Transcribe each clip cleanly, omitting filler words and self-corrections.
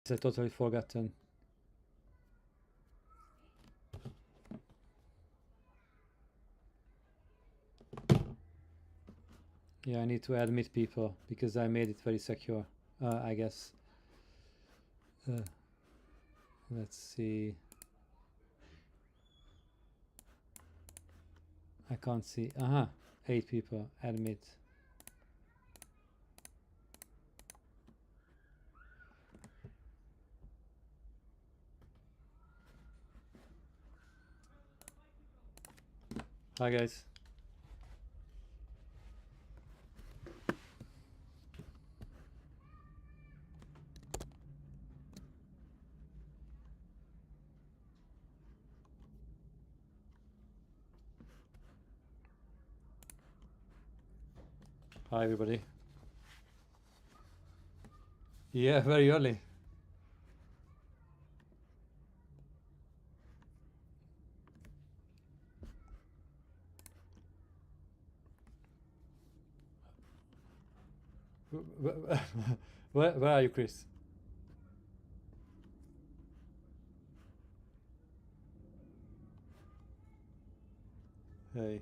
I totally forgotten. Yeah, I need to admit people because I made it very secure, I guess. Let's see. I can't see. 8 people. Admit. Hi guys. Hi everybody. Yeah, very early. Where are you, Chris? Hey.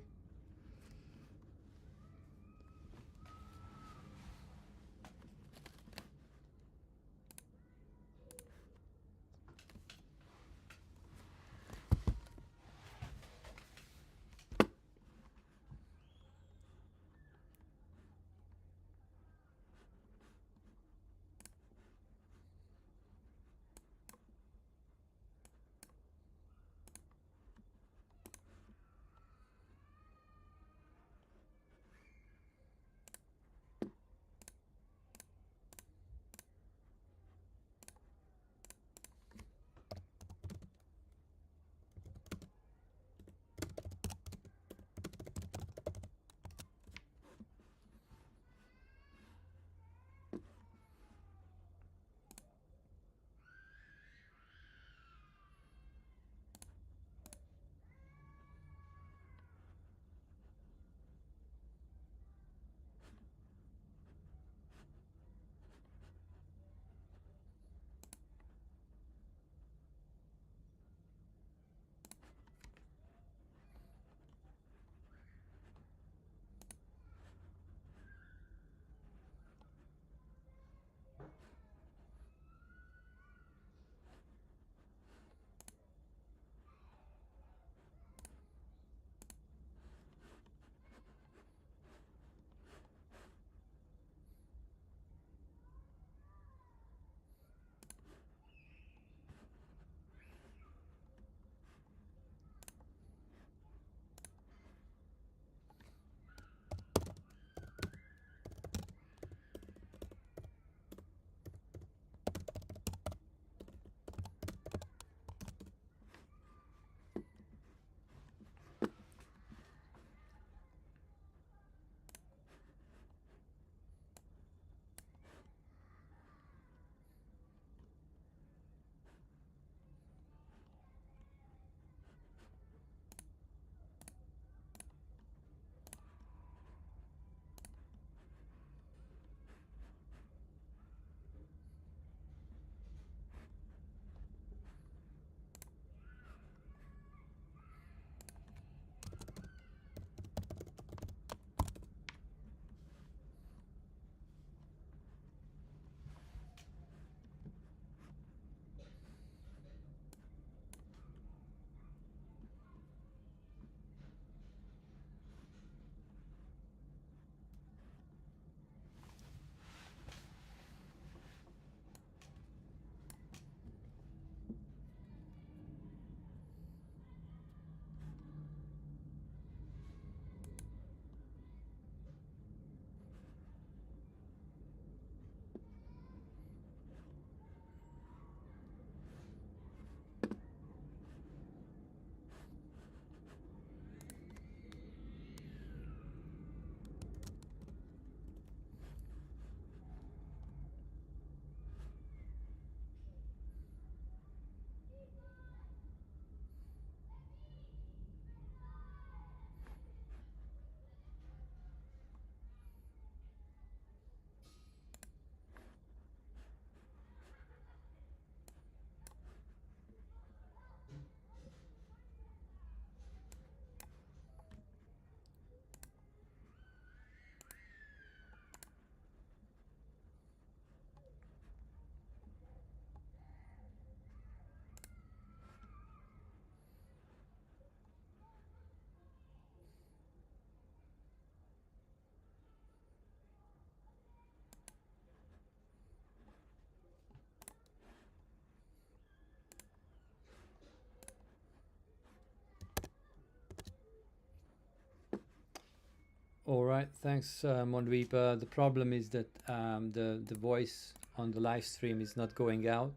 All right, thanks, Monweep. The problem is that the voice on the live stream is not going out.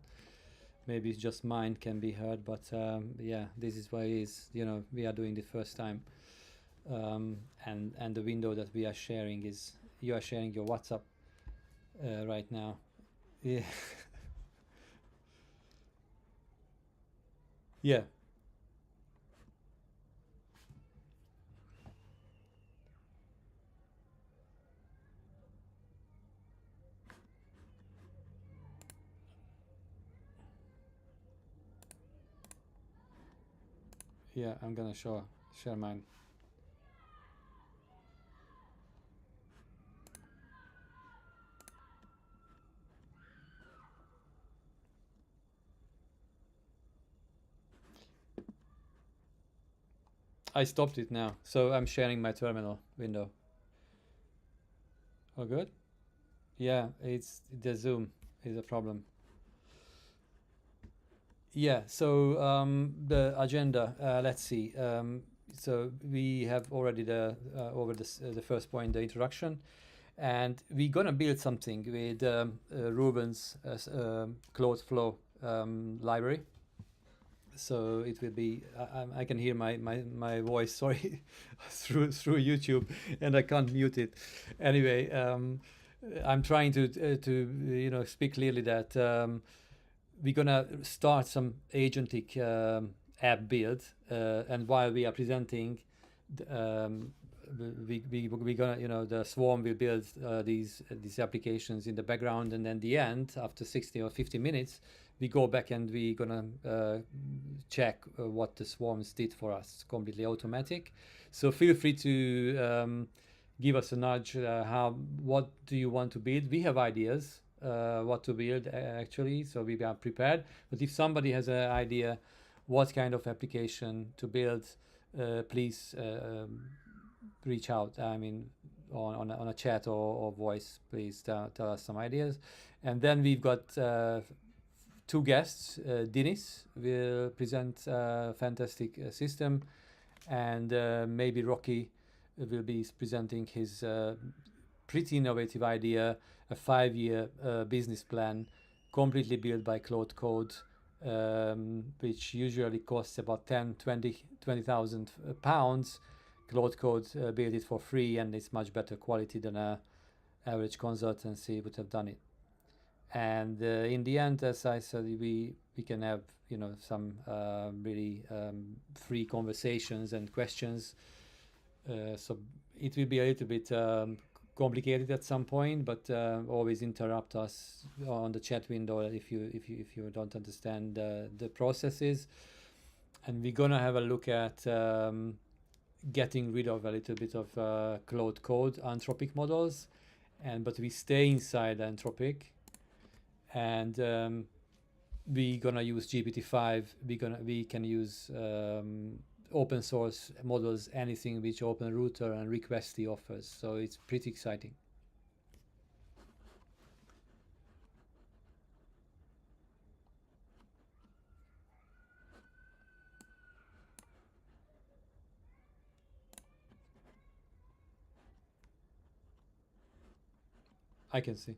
Maybe it's just mine can be heard, but yeah, this is why is we are doing the first time, and the window that we are sharing is you are sharing your WhatsApp right now. Yeah, yeah, yeah. I'm gonna share mine. I stopped it now, so I'm sharing my terminal window. Oh, good. Yeah, it's the Zoom is a problem. Yeah, so the agenda, let's see. So we have already over the first point, the introduction, and we're gonna build something with Ruben's Cloud Flow library. So it will be. I can hear my voice. Sorry, through YouTube, and I can't mute it. Anyway, I'm trying to speak clearly that. We're gonna start some agentic app build, and while we are presenting, um, we gonna the swarm will build these applications in the background, and then the end after 60 or 50 minutes we go back and we gonna check what the swarms did for us. It's completely automatic, so feel free to give us a nudge. What do you want to build? We have ideas what to build actually, so we are prepared. But if somebody has an idea what kind of application to build, please reach out. I mean, on a chat or voice, please tell us some ideas. And then we've got two guests. Dinis will present a fantastic system, and maybe Rocky will be presenting his pretty innovative idea, a 5-year business plan completely built by Cloud Code, which usually costs about 20,000 pounds. Cloud Code built it for free, and it's much better quality than a average consultancy would have done it. And in the end, as I said, we can have some really free conversations and questions. So it will be a little bit complicated at some point, but always interrupt us on the chat window if you don't understand the processes. And we're gonna have a look at getting rid of a little bit of Cloud Code Anthropic models, but we stay inside Anthropic, and we gonna use GPT-5. We can use open source models, anything which Open Router and Requesty offers. So it's pretty exciting. I can see.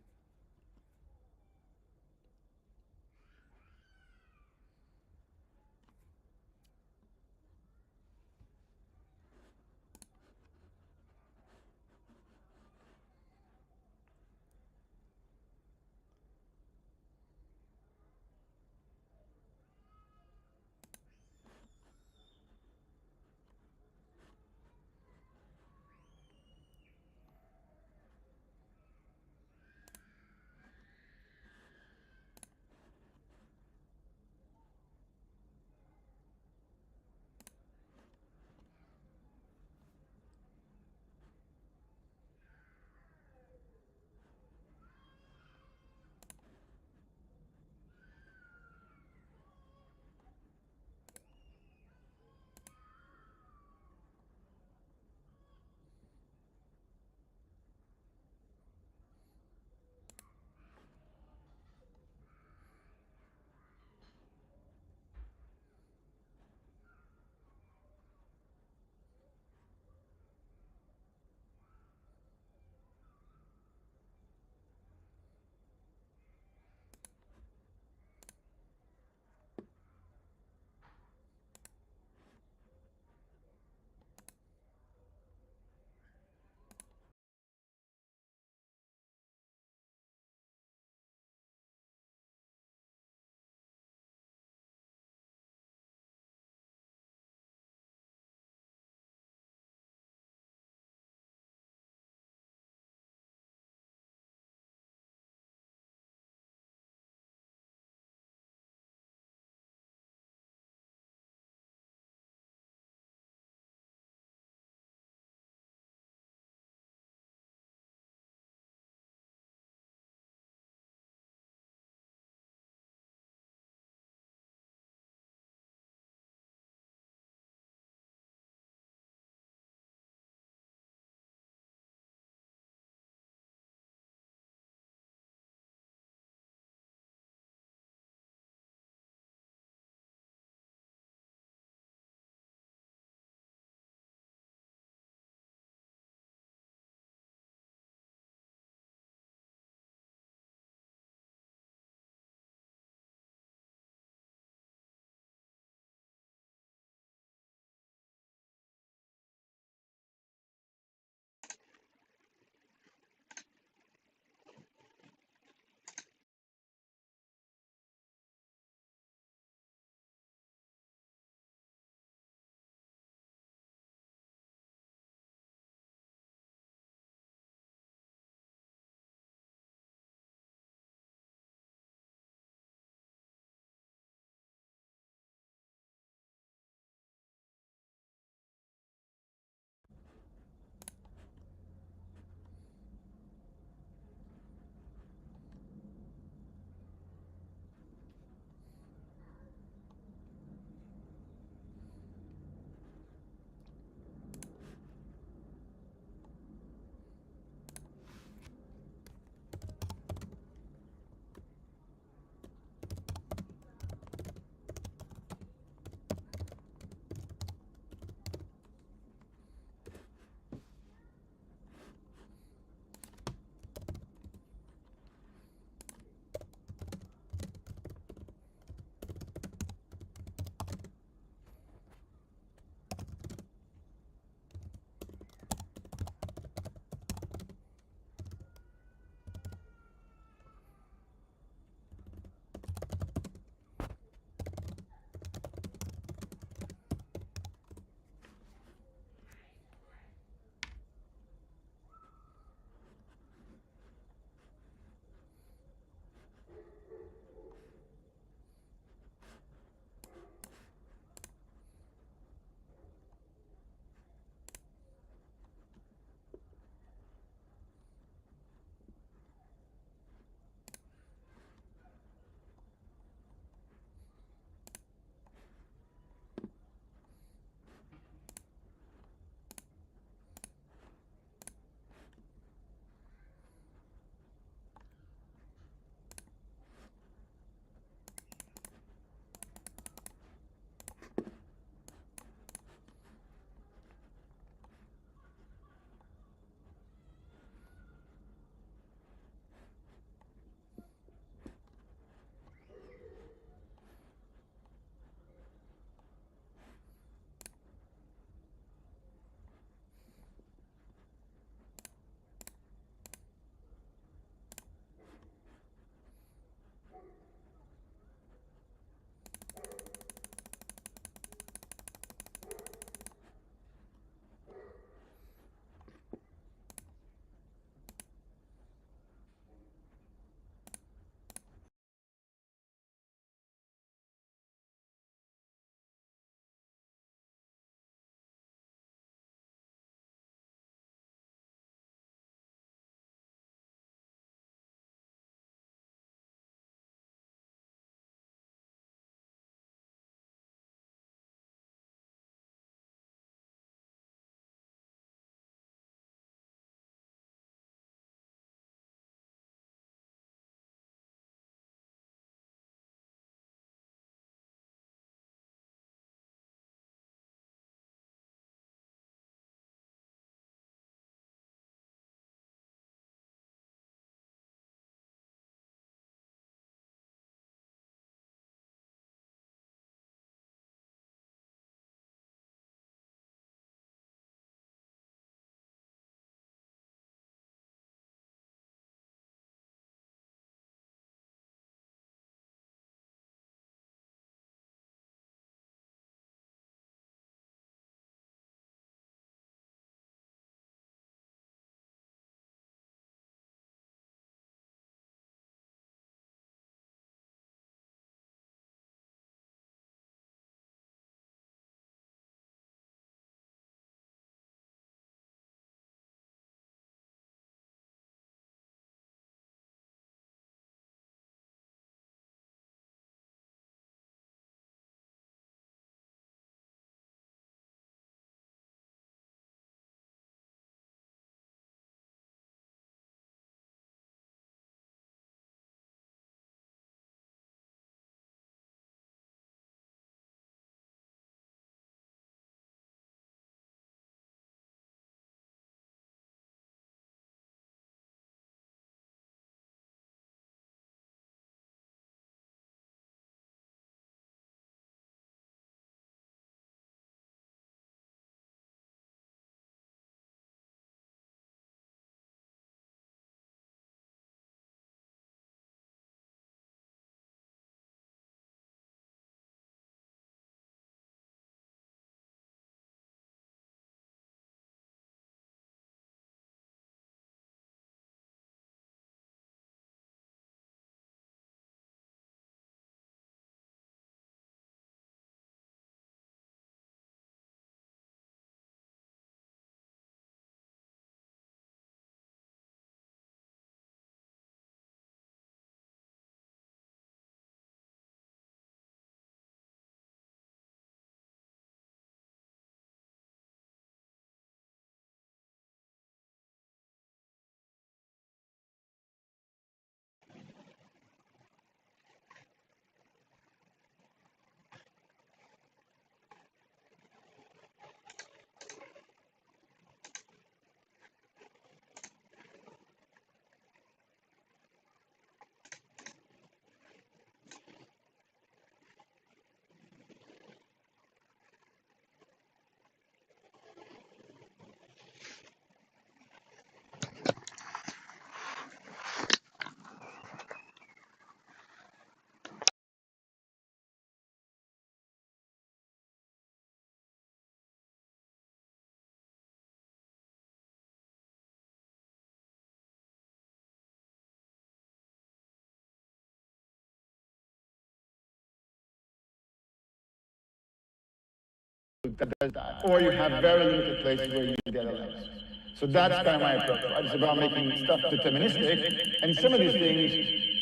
that does that, or you have very limited places where you need LLMs. So that's kind of my approach, right? It's about making stuff deterministic, and some of these things,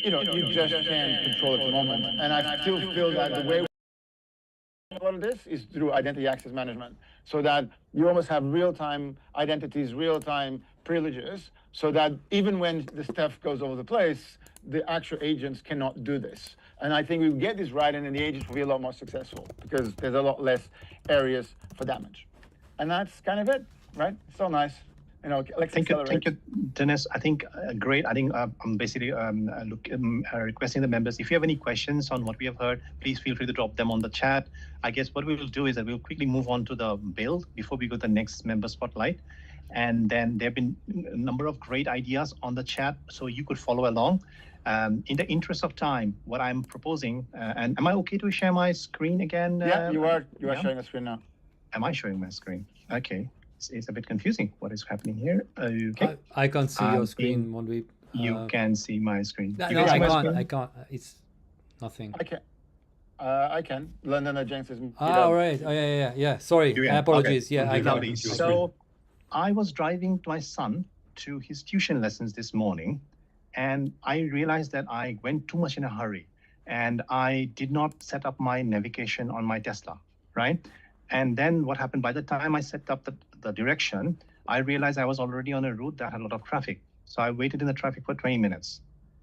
you just can't control at the moment. And I still feel that the way a lot of this is through identity access management, so that you almost have real-time identities, real-time privileges, so that even when the stuff goes all over the place, the actual agents cannot do this. And I think we get this right, and then the agents will be a lot more successful because there's a lot less areas for damage. And that's kind of it, right? It's so nice. Thank you, Dennis. I think great. I think I'm basically requesting the members, if you have any questions on what we have heard, please feel free to drop them on the chat. I guess what we will do is that we'll quickly move on to the build before we go to the next member spotlight. And then there have been a number of great ideas on the chat, so you could follow along. In the interest of time, what I'm proposing, and am I okay to share my screen again? Yeah, you are sharing the screen now. Am I showing my screen? Okay. It's a bit confusing what is happening here. Okay. I can't see your screen when we. You can see my screen. No, I can't. I can't. It's nothing. I can. London Agents is. All right. Oh, yeah. Sorry. Apologies. Okay. Yeah, I can. So, I was driving my son to his tuition lessons this morning, and I realized that I went too much in a hurry, and I did not set up my navigation on my Tesla, right? And then what happened, by the time I set up the direction, I realized I was already on a route that had a lot of traffic. So I waited in the traffic for 20 minutes.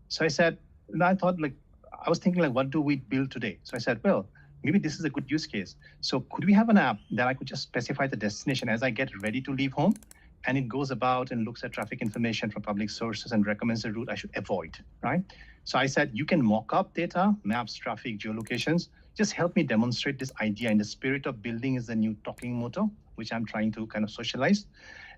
So I said, and I thought, I was thinking, what do we build today? So I said, well, maybe this is a good use case. So could we have an app that I could just specify the destination as I get ready to leave home? And it goes about and looks at traffic information from public sources and recommends the route I should avoid, right? So I said, you can mock up data, maps, traffic, geolocations. Just help me demonstrate this idea in the spirit of building is the new talking motto, which I'm trying to kind of socialize.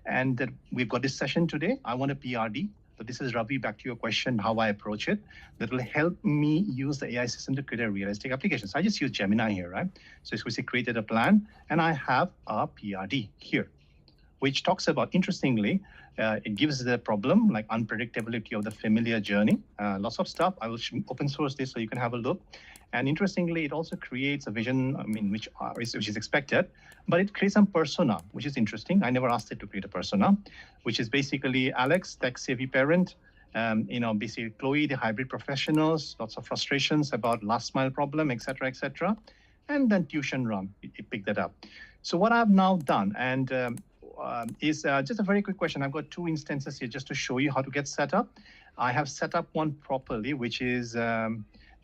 And we've got this session today. I want a PRD. So this is Ravi, back to your question, how I approach it. That will help me use the AI system to create a realistic application. So I just use Gemini here, right? So it's created a plan, and I have a PRD here, which talks about, interestingly, it gives the problem like unpredictability of the familiar journey, lots of stuff. I will open source this so you can have a look. And interestingly, it also creates a vision, which is expected, but it creates some persona, which is interesting. I never asked it to create a persona, which is basically Alex, tech-savvy parent, basically Chloe, the hybrid professionals, lots of frustrations about last mile problem, et cetera, and then tuition run, it picked that up. So what I've now done, and is just a very quick question. I've got two instances here just to show you how to get set up. I have set up one properly, which is,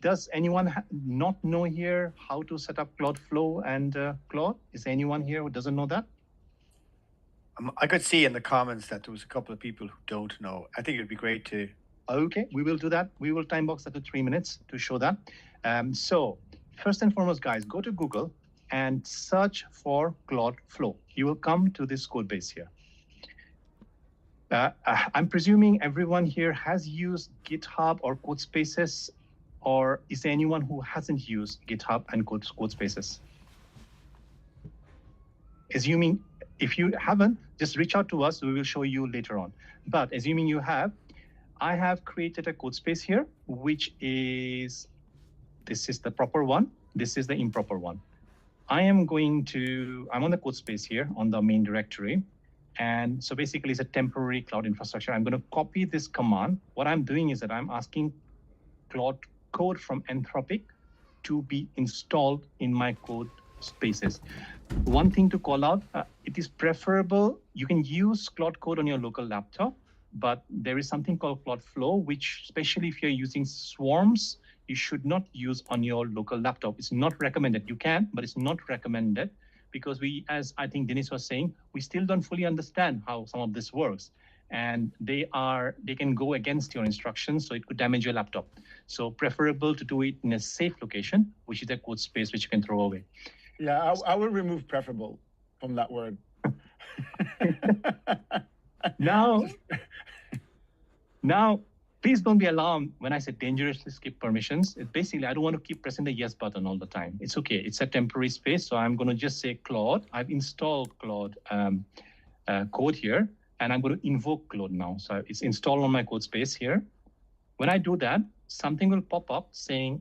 does anyone not know here how to set up Claude Flow and Claude? Is there anyone here who doesn't know that? I could see in the comments that there was a couple of people who don't know. I think it'd be great to. Okay, we will do that. We will time box that to 3 minutes to show that. So first and foremost, guys, go to Google and search for Claude Flow. You will come to this code base here. I'm presuming everyone here has used GitHub or Codespaces, or is there anyone who hasn't used GitHub and Codespaces? Assuming if you haven't, just reach out to us. We will show you later on. But assuming you have, I have created a Codespace here, which is, this is the proper one. This is the improper one. I'm on the Codespace here on the main directory. And so basically it's a temporary cloud infrastructure. I'm going to copy this command. What I'm doing is that I'm asking Claude Code from Anthropic to be installed in my code spaces. One thing to call out, it is preferable. You can use Claude Code on your local laptop, but there is something called Claude Flow, which especially if you're using swarms, you should not use on your local laptop. It's not recommended. You can, but it's not recommended because we, as I think Dennis was saying, we still don't fully understand how some of this works. And they can go against your instructions, so it could damage your laptop. So preferable to do it in a safe location, which is a code space which you can throw away. Yeah, I will remove preferable from that word. Now, please don't be alarmed when I say dangerously skip permissions. Basically, I don't want to keep pressing the yes button all the time. It's okay. It's a temporary space. So I'm going to just say Claude. I've installed Claude code here, and I'm going to invoke Claude now. So it's installed on my code space here. When I do that, something will pop up saying,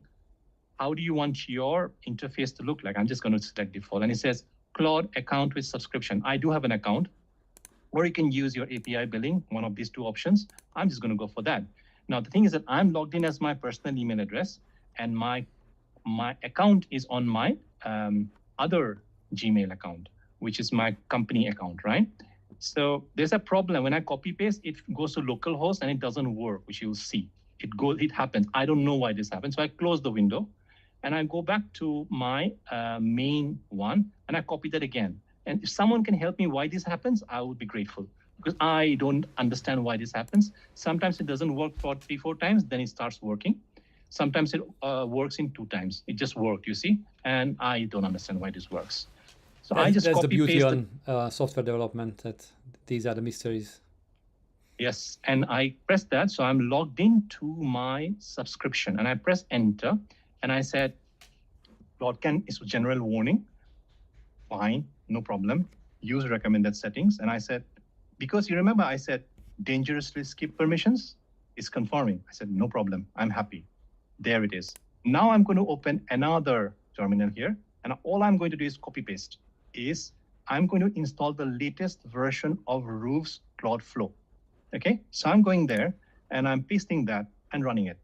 how do you want your interface to look like? I'm just going to select default. And it says, Claude account with subscription. I do have an account, or you can use your API billing, one of these two options. I'm just going to go for that. Now, the thing is that I'm logged in as my personal email address, and my account is on my other Gmail account, which is my company account, right? So there's a problem. When I copy paste, it goes to localhost and it doesn't work, which you'll see. It happens. I don't know why this happens. So I close the window and I go back to my main one and I copy that again. And if someone can help me why this happens, I would be grateful, because I don't understand why this happens. Sometimes it doesn't work for 3-4 times, then it starts working. Sometimes it works in 2 times. It just worked, you see, and I don't understand why this works. So I just that's the copy beauty paste on software development, that these are the mysteries. Yes, and I press that. So I'm logged into my subscription and I press enter and I said, it's a general warning. Fine, no problem. Use recommended settings. And I said, because you remember I said dangerously skip permissions, it's confirming. I said, no problem, I'm happy. There it is. Now I'm going to open another terminal here. And all I'm going to do is copy paste. I'm going to install the latest version of Roof's Claude Flow. Okay, so I'm going there and I'm pasting that and running it.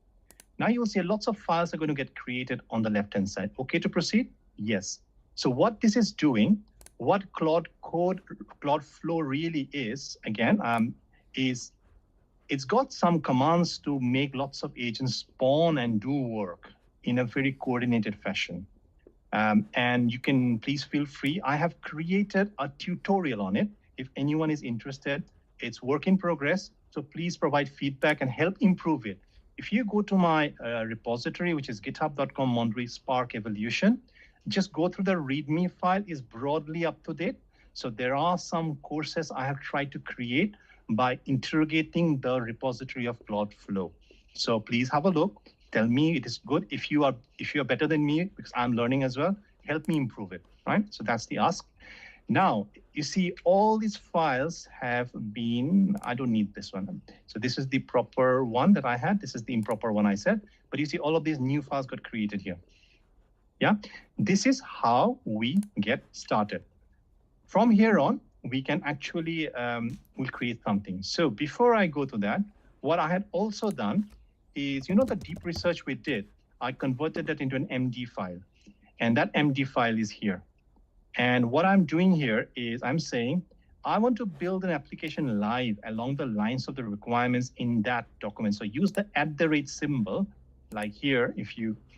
Now you'll see lots of files are going to get created on the left-hand side. Okay to proceed? Yes. So what this is doing, what Claude Flow really is, again, is it's got some commands to make lots of agents spawn and do work in a very coordinated fashion. And you can please feel free. I have created a tutorial on it. If anyone is interested, it's work in progress. So please provide feedback and help improve it. If you go to my repository, which is github.com Monterey Spark Evolution, just go through the README file. Is broadly up to date. So there are some courses I have tried to create by interrogating the repository of Claude Flow. So please have a look. Tell me it is good. If you are better than me, because I'm learning as well, help me improve it, right? So that's the ask. Now, you see all these files have been, I don't need this one. So this is the proper one that I had. This is the improper one I said. But you see all of these new files got created here. Yeah, this is how we get started. From here on, we can actually, we'll create something. So before I go to that, what I had also done is, the deep research we did, I converted that into an MD file. And that MD file is here. And what I'm doing here is I'm saying, I want to build an application live along the lines of the requirements in that document. So use the @ symbol, like here.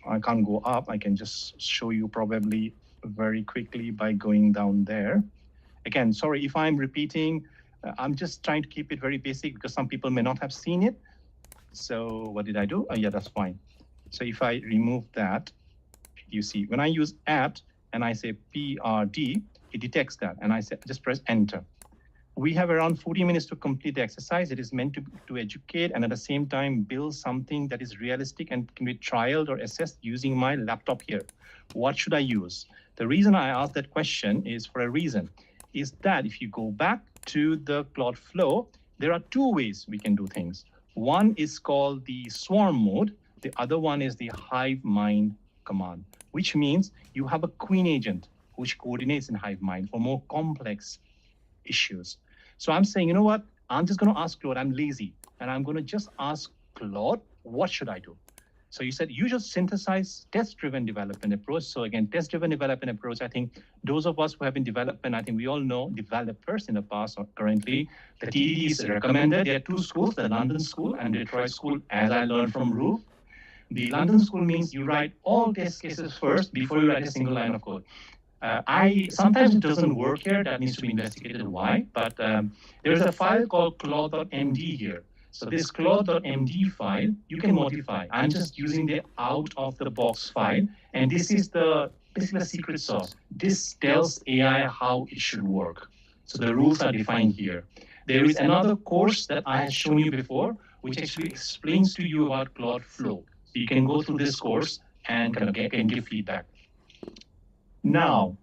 I can't go up, I can just show you probably very quickly by going down there. Again, sorry if I'm repeating, I'm just trying to keep it very basic because some people may not have seen it. So what did I do? Oh, yeah, that's fine. So if I remove that, you see, when I use @ and I say PRD, it detects that. And I say, just press enter. We have around 40 minutes to complete the exercise. It is meant to educate and at the same time build something that is realistic and can be trialed or assessed using my laptop here. What should I use? The reason I asked that question is for a reason, is that if you go back to the Claude Flow, there are 2 ways we can do things. One is called the swarm mode. The other one is the hive mind command, which means you have a queen agent which coordinates in hive mind for more complex issues. So I'm saying, you know what? I'm just going to ask Claude, I'm lazy, and I'm going to just ask Claude, what should I do? So you said you just synthesize test-driven development approach. So again, test-driven development approach, I think those of us who have been development, I think we all know developers in the past or currently, the TDD is recommended. There are 2 schools, the London School and Detroit School, as I learned from Roof. The London School means you write all test cases first before you write a single line of code. Sometimes it doesn't work here. That needs to be investigated why. But there's a file called claude.md here. So this claude.md file, you can modify. I'm just using the out-of-the-box file. And this is basically the secret sauce. This tells AI how it should work. So the rules are defined here. There is another course that I had shown you before, which actually explains to you about Claude Flow. So you can go through this course and kind of give feedback. Now,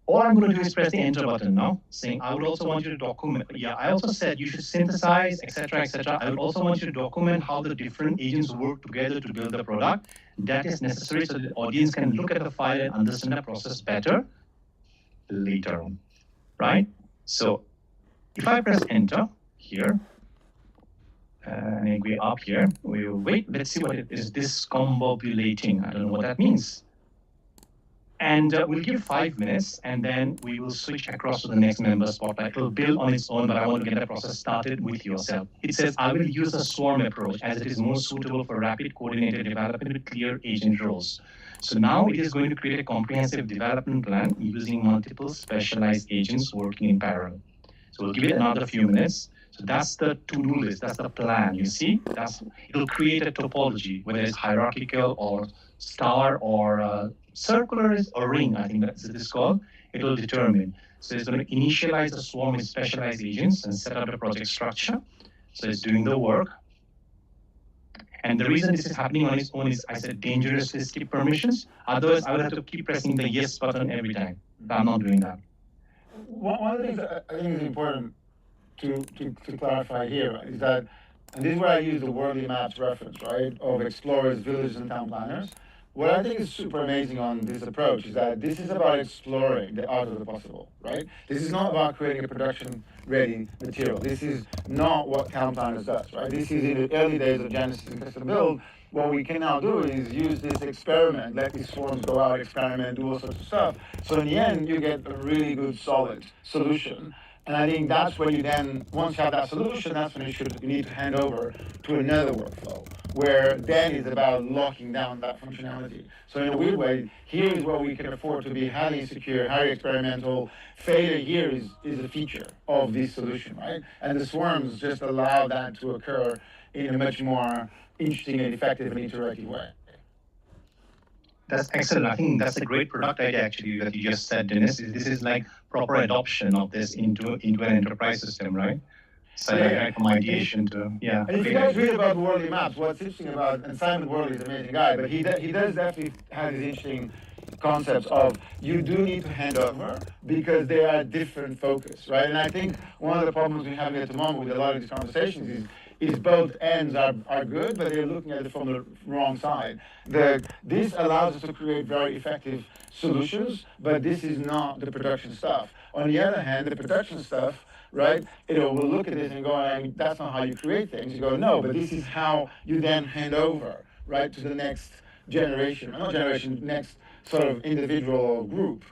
all I'm going to do is press the enter button now, saying I would also want you to document. Yeah, I also said you should synthesize, etc., etc. I would also want you to document how the different agents work together to build the product. That is necessary so the audience can look at the file and understand the process better. later on, right? So if I press enter here, and I go up here, we will wait. Let's see what it is. Discombobulating. I don't know what that means. And we'll give 5 minutes, and then we will switch across to the next member spotlight. It will build on its own, but I want to get the process started with yourself. It says, I will use a swarm approach as it is more suitable for rapid coordinated development with clear agent roles. So now it is going to create a comprehensive development plan using multiple specialized agents working in parallel. So we'll give it another few minutes. So that's the to-do list. That's the plan. You see, it'll create a topology, whether it's hierarchical or star or circular or ring. I think that's what it's called. It'll determine. So it's going to initialize the swarm with specialized agents and set up a project structure. So it's doing the work. And the reason this is happening on its own is, I said, dangerously skip permissions. Otherwise, I would have to keep pressing the yes button every time. But I'm not doing that. One of the things that I think is important to clarify here is that, and this is where I use the worldly maps reference, right, of explorers, villagers, and town planners. What I think is super amazing on this approach is that this is about exploring the art of the possible, right? This is not about creating a production-ready material. This is not what town planners does, right? This is in the early days of Genesis and custom build. What we can now do is use this experiment, let these swarms go out, experiment, do all sorts of stuff. So in the end, you get a really good, solid solution. And I think that's when you then, once you have that solution, that's when you need to hand over to another workflow, where then it's about locking down that functionality. So in a weird way, here is where we can afford to be highly insecure, highly experimental. Failure here is a feature of this solution, right? And the swarms just allow that to occur in a much more interesting and effective and interactive way. That's excellent. I think that's a great product idea, actually, that you just said, Dennis. This is like proper adoption of this into an enterprise system, right? So Yeah. from ideation to, yeah. And if you guys read about Worldly Maps, what's interesting about, and Simon Worley is an amazing guy, but he does definitely have these interesting concepts of you do need to hand over because they are different focus, right? And I think one of the problems we're having at the moment with a lot of these conversations is both ends are good, but they're looking at it from the wrong side. This allows us to create very effective solutions, but this is not the production stuff. On the other hand, the production stuff, right, we'll look at this and go, I mean, that's not how you create things. You go, no, but this is how you then hand over, right, to the next generation, not generation, next sort of individual or group.